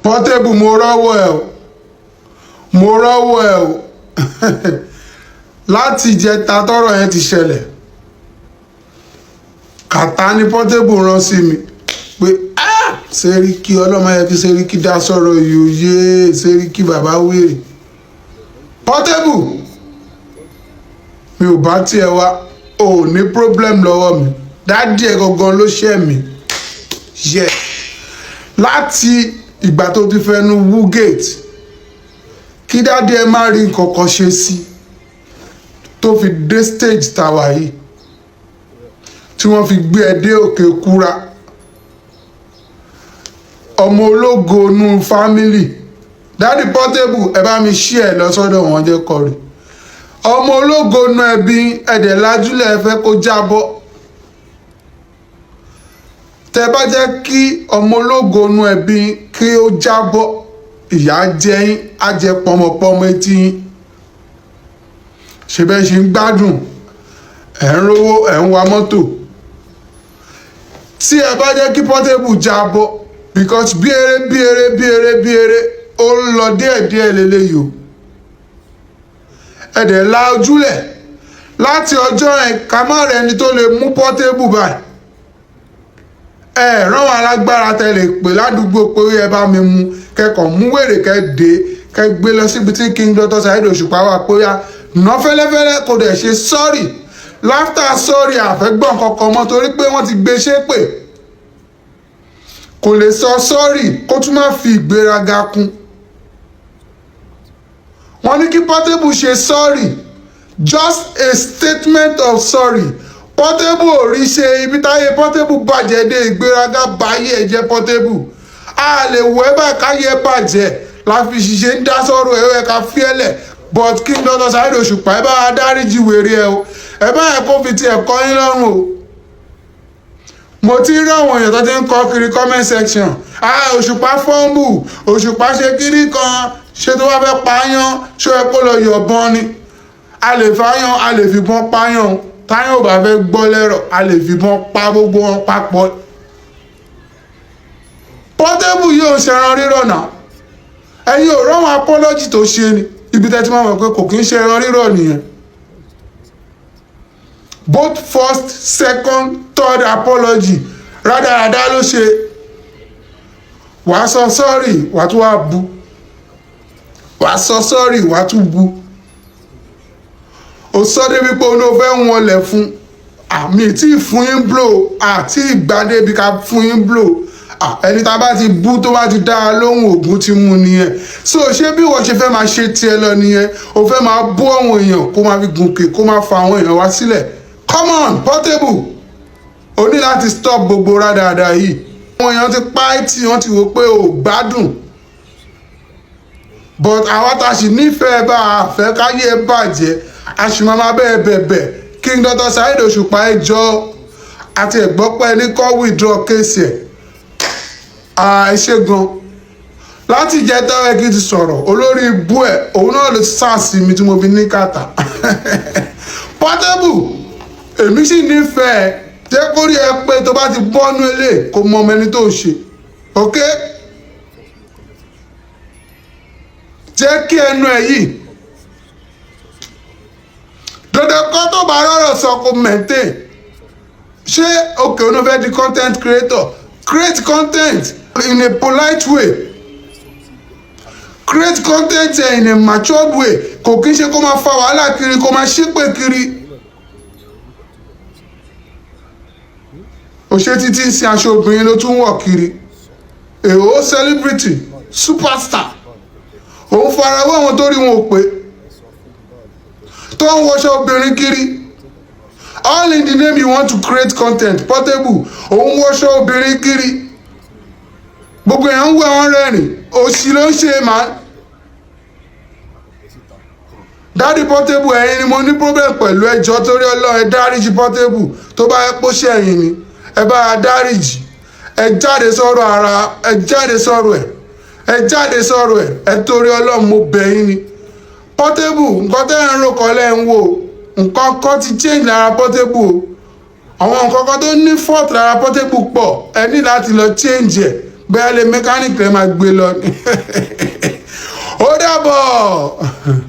Portable mo rọ́wọ́ ẹ o láti ìjẹta tọ́rọ̀ yẹn ti ṣẹlẹ̀ kàtá ni Portable rán sí mi pé Seriki ọlọ́mọ yẹ kí Seriki dá sọ̀rọ̀ yòóyé Seriki bàbá wèrè Portable mi ò bá tiẹ̀ wá ò ní problem lọ́wọ́ mi dádì ẹ̀ gangan ló ṣẹ̀ mí yẹ láti ìgbà tó ti fẹnu wú gate kí dádì ẹ má rí nǹkan kan ṣe sí tó fi dé stage tàwa yìí tí wọ́n fi gbé ẹ dé òkè kúra ọmọ ológo nú fámílì dádì Portable ẹ bá mi ṣí ẹ lọ sọ́dọ̀ wọn jẹ́ kọrí ọmọ ológo nú ẹbí ẹ̀dẹ̀ lájúlẹ̀ ẹ fẹ́ kó jábọ́ tẹ bá jẹ́ kí ọmọ ológo nú ẹbí kí ó jábọ́ ìyá jẹ yín á jẹ pọmọpọmọ etí yín ṣe bẹ́ẹ̀ ṣe ń gbádùn ẹ̀ ń rówó ẹ̀ ń wa mọ́tò tí ẹ bá jẹ́ kí Portable jábọ́ because bí eré ó ń lọ díẹ̀díẹ̀ lélẹ́yìí o ẹ̀dẹ̀ la ojúlẹ̀ láti ọjọ́ ẹ̀ ká má rẹ̀ ẹni tó lè mú Portable báyìí ẹ rán alágbára tẹlẹ pé ládùúgbò pé ẹ bá mi mú kẹkọọ mú wèrè kẹdé kẹ gbé lọ síbi tí King Dr. Saheed Òṣùpá wà pé ya ná fẹ́lẹ́fẹ́lẹ́ kò dẹ̀ ṣe sọ́ọ̀rì láftà sọ́ọ̀rì àfẹ́gbọ́n kankan mọ́ torí pé wọ́n ti gbé ṣépè kò lè sọ sọ́ọ̀rì kó tún má fi ìgbéraga kún wọ́n ní kí Portable ṣe sọ́ọ̀rì just a statement of sorry Portable ò rí ṣe ibi táyé Portable bàjẹ́ dé ìgbéraga báyé ẹ̀jẹ̀ Portable a lè wọ ẹ báyìí káyé bàjẹ́ la fi ṣiṣẹ́ ń dá sọ́rọ̀ ẹ̀ ká fiẹ́lẹ̀ but King Dr. Saheed Òṣùpá ẹ bá wa dáríjì wèrè ẹ o ẹ bá yẹ kó fi tiẹ̀ kọ́ yín lọ́rùn o mo ti rí àwọn èèyàn tó ti ń kọ́ kiri comment section Òṣùpá fọ́ǹbù Òṣùpá ṣe kiri kan ṣe tó wá fẹ́ pààyàn ṣó ẹ kó lọ yọ̀bọ̀n ni a lè fààyàn a lè fìbọn pààyàn táyọ̀ bá fẹ́ gbọ́ lẹ́rọ̀ a lè fìbọn pa gbogbo wọn papọ̀ Portable yóò ṣẹran rírọ̀ náà ẹ̀yin ò rọ́wọ́n apology tó ṣe ni ibi tẹ́ ti máa mọ̀ pé kò kí ń ṣẹran rírọ̀ nìyẹn both first second third apology rádaràdá ló ṣe wàá sọ sorry wàá tún wá bu wàá sọ sorry wàá tún bu ó sọ débi pé òun ló fẹ́ wọlé fún àmì tí fún yín blow àti ìgbàdé bí ká fún yín blow ẹni tá a bá ti bú tó bá ti dá a lóhùn ògùn ti mú nìyẹn so ṣé bí wọ́n ṣe fẹ́ máa ṣe tiẹ̀ lọ nìyẹn ó fẹ́ máa bú àwọn èèyàn kó máa fi gùnkè kó máa fa àwọn èèyàn wá sílẹ̀ come on Portable o ní láti stop gbogbo rádaràda yìí àwọn èèyàn ti pa tí wọ́n ti wò pé ò gbádùn but àwa tá a sì nífẹ̀ẹ́ bá a fẹ́ káyé bàjẹ́ a sì máa bẹ́ẹ̀ bẹ̀bẹ̀ King Dr. Saheed Òṣùpá ẹjọ́ àti ẹ̀gbọ́pẹ́ ní kọ́ withdraw kéèsì ẹ̀ ṣe gan láti jẹ́ tẹ́wẹ́ kí n ti sọ̀rọ̀ olórí ibú ẹ̀ òun náà ló sàásì mi tí mo fi ní kàtà Portable èmi sì nífẹ̀ẹ́ jẹ́ kó rí ẹ pé tó bá ti bọ́nú ilé kó mọ ọmọ ẹni tó ṣe ok jẹ́ kí ẹnu ẹ yìí dandan kan tó bá rọrọ̀ sọ kó maintain ṣé òkè òun fẹ́ di content creator create content in a polite way create content in a matured way kò kí n ṣe kó máa fa wàhálà kiri kó máa ṣépè kiri òṣè títí ń sin aṣọ obìnrin ló tún wọ̀ kiri èèwọ̀ celebrity superstar òun fara wọ́ àwọn tó rí wọn ò pé tó ń wọṣọ obìnrin kiri all in the name you want to create content Portable òun wọṣọ obìnrin kiri gbogbo èèyàn ń wẹ̀ wọ́n rẹ́rìn òṣì ló ń ṣe máa dáàdi Portable ẹ̀yin ni mo ní problem pẹ̀lú ẹjọ́ torí Ọlọ́run ẹ dáríjì Portable tó bá yẹ kó ṣe ẹ̀yin ni ẹ bá a dáríjì ẹ jáde sọ̀rọ̀ ara ẹ jáde sọ̀rọ̀ ẹ torí Ọlọ́run mo bẹ̀ yín ni Portable nǹkan tẹ́ ẹ̀ ń rò kọ́lẹ́ ń wò nǹkan kan ti change lára Portable àwọn nǹkan kan tó ní fault lára Portable pọ̀ ẹ ní láti lọ change ẹ̀ bẹ́ẹ̀ lè mechanic rẹ̀ máa gbé lọ ni ó dàbọ̀.